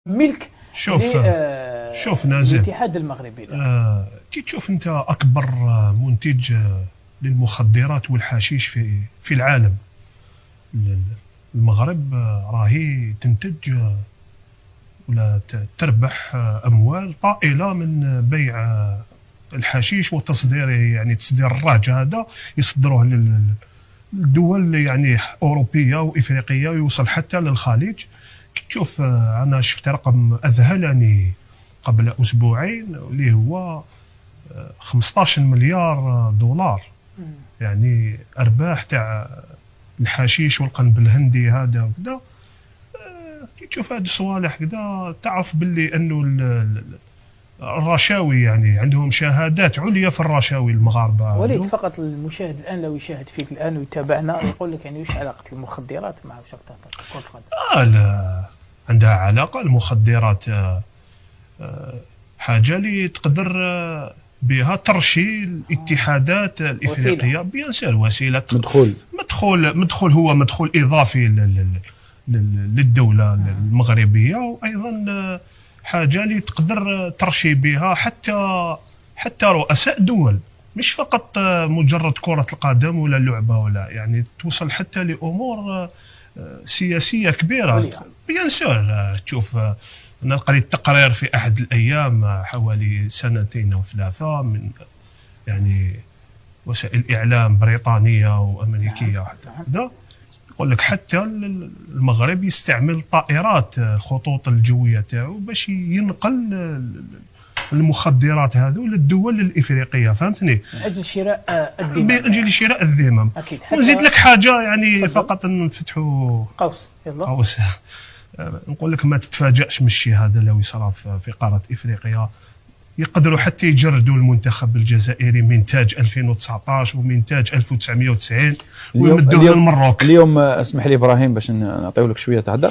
ملك شوف شوف نازل الاتحاد المغربي. كي تشوف انت اكبر منتج للمخدرات والحشيش في العالم، المغرب راهي تنتج ولا تربح اموال طائله من بيع الحشيش وتصديره، يعني تصدير الرهج هذا يصدروه للدول يعني اوروبيه وافريقيه ويوصل حتى للخليج. تشوف انا شفت رقم اذهلني قبل اسبوعين اللي هو 15 مليار دولار، يعني ارباح تاع الحشيش والقنب الهندي هذا وكذا. كي تشوف هاد الصوالح كذا تعرف باللي انه الرشاوي يعني عندهم شهادات عليا في الرشاوي المغاربه. وليد فقط المشاهد الان لو يشاهد فيك الان ويتابعنا يقول لك يعني وش علاقه المخدرات مع شرطه كره القدم؟ لا عندها علاقه. المخدرات حاجه اللي تقدر بها ترشي الاتحادات الافريقيه، بيان سير وسيله مدخول هو مدخول اضافي للدوله المغربيه، وايضا حاجه اللي تقدر ترشي بها حتى رؤساء دول، مش فقط مجرد كره القدم ولا اللعبه، ولا يعني توصل حتى لامور سياسيه كبيره. بيان سور تشوف انا قريت تقرير في احد الايام حوالي 2 أو 3 من يعني وسائل اعلام بريطانيه وامريكيه وحتى هذا يقول لك حتى المغرب يستعمل طائرات الخطوط الجويه تاعو باش ينقل المخدرات هذو للدول الافريقيه، فهمتني؟ من اجل شراء الذمم. من اجل شراء الذمم. اكيد. ونزيد لك حاجه يعني فقط نفتحوا قوس. يلا قوس. نقول لك ما تتفاجأش من الشيء هذا لو يصرى في قاره افريقيا. يقدروا حتى يجردوا المنتخب الجزائري من تاج 2019 ومن تاج 1990 ويمدوه للمروك. اليوم اسمح لي ابراهيم باش نعطيو لك شويه تهدر.